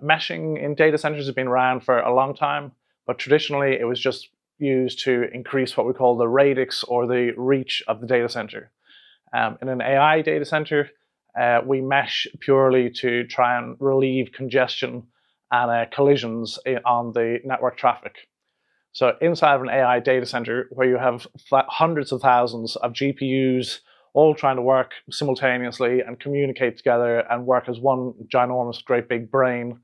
Meshing in data centers has been around for a long time, but traditionally it was just used to increase what we call the radix or the reach of the data center. In an AI data center, we mesh purely to try and relieve congestion and collisions on the network traffic. So inside of an AI data center, where you have hundreds of thousands of GPUs all trying to work simultaneously and communicate together and work as one ginormous, great big brain,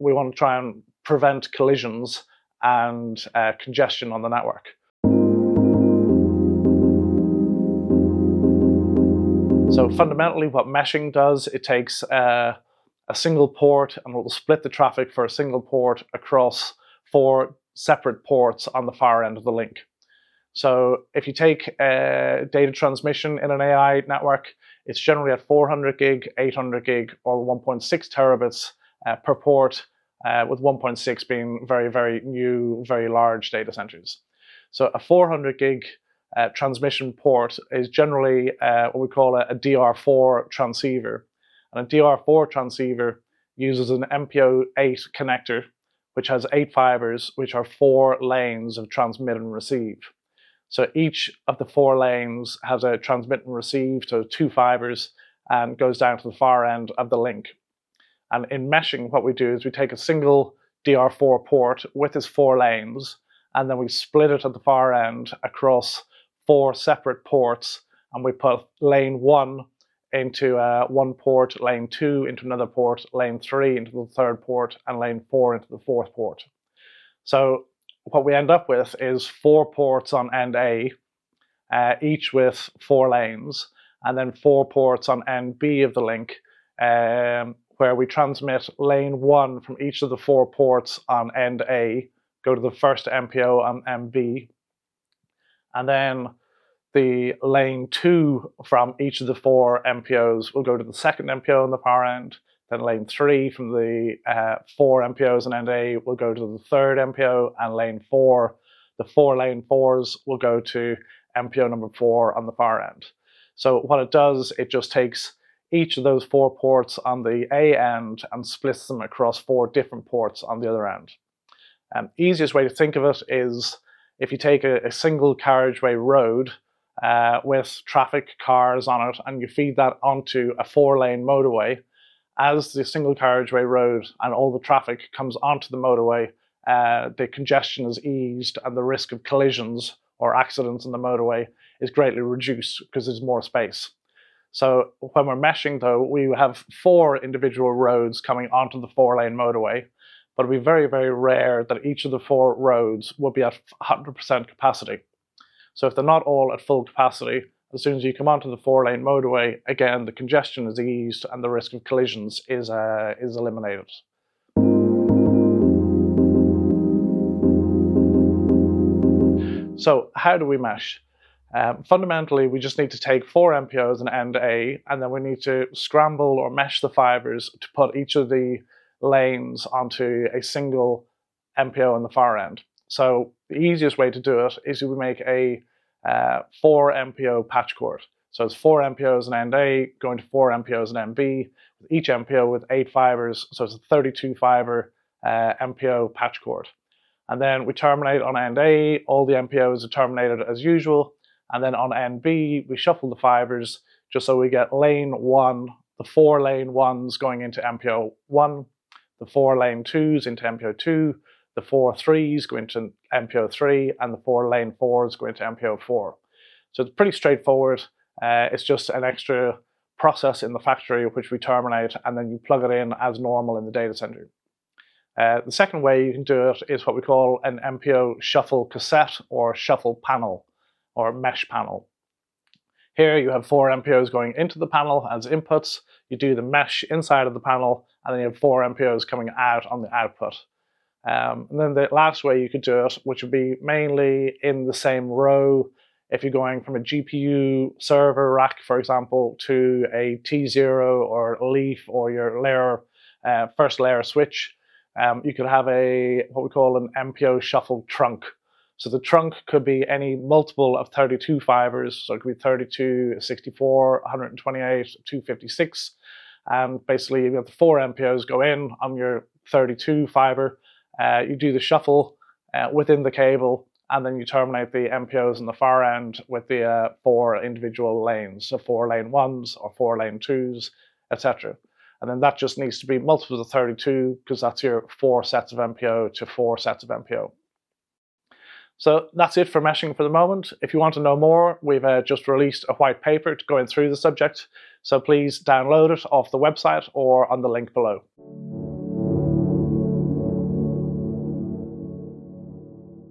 we want to try and prevent collisions and congestion on the network. So fundamentally what meshing does, it takes a single port and will split the traffic for a single port across 4 separate ports on the far end of the link. So if you take data transmission in an AI network, it's generally at 400 gig, 800 gig, or 1.6 terabits per port, with 1.6 being very, very new, very large data centers. So a 400 gig transmission port is generally what we call a DR4 transceiver. And a DR4 transceiver uses an MPO8 connector, which has 8 fibers, which are 4 lanes of transmit and receive. So each of the 4 lanes has a transmit and receive, so 2 fibers, and goes down to the far end of the link. And in meshing, what we do is we take a single DR4 port with its 4 lanes, and then we split it at the far end across 4 separate ports, and we put lane 1 into one port, lane 2 into another port, lane 3 into the third port, and lane 4 into the fourth port. So what we end up with is 4 ports on end A, each with 4 lanes, and then 4 ports on end B of the link, where we transmit lane 1 from each of the 4 ports on end A, go to the first MPO on end B, and then the lane 2 from each of the 4 MPOs will go to the second MPO on the far end. Then lane 3 from the 4 MPOs on end A will go to the third MPO, and lane 4, the 4 lane 4s will go to MPO number 4 on the far end. So what it does, it just takes each of those 4 ports on the A end and splits them across 4 different ports on the other end. Easiest way to think of it is if you take a single carriageway road with traffic, cars on it, and you feed that onto a 4-lane motorway. As the single carriageway road and all the traffic comes onto the motorway, the congestion is eased and the risk of collisions or accidents in the motorway is greatly reduced because there's more space. So when we're meshing though, we have 4 individual roads coming onto the 4-lane motorway, but it'll be very, very rare that each of the 4 roads will be at 100% capacity. So if they're not all at full capacity, as soon as you come onto the 4-lane motorway, again, the congestion is eased and the risk of collisions is eliminated. So how do we mesh? Fundamentally, we just need to take 4 MPOs in end A, and then we need to scramble or mesh the fibers to put each of the lanes onto a single MPO on the far end. So the easiest way to do it is we make a 4 MPO patch cord. So it's 4 MPOs in end A going to 4 MPOs in end B, with each MPO with 8 fibers, so it's a 32 fiber MPO patch cord. And then we terminate on end A, all the MPOs are terminated as usual, and then on end B, we shuffle the fibers just so we get lane 1, the 4 lane 1s going into MPO 1, the 4 lane 2s into MPO 2, the 4 3s go into MPO 3, and the 4 lane 4s go into MPO 4. So it's pretty straightforward. It's just an extra process in the factory which we terminate, and then you plug it in as normal in the data center. The second way you can do it is what we call an MPO shuffle cassette or shuffle panel or mesh panel. Here you have 4 MPOs going into the panel as inputs. You do the mesh inside of the panel, and then you have 4 MPOs coming out on the output. And then the last way you could do it, which would be mainly in the same row, if you're going from a GPU server rack, for example, to a T0 or leaf or your layer, first layer switch, you could have what we call an MPO shuffle trunk. So the trunk could be any multiple of 32 fibers, so it could be 32, 64, 128, 256. and basically you have the 4 MPOs go in on your 32 fiber. You do the shuffle within the cable, and then you terminate the MPOs in the far end with the 4 individual lanes, so 4 lane 1s or 4 lane 2s, etc. And then that just needs to be multiples of 32, because that's your 4 sets of MPO to 4 sets of MPO. So that's it for meshing for the moment. If you want to know more, we've just released a white paper going through the subject, so please download it off the website or on the link below.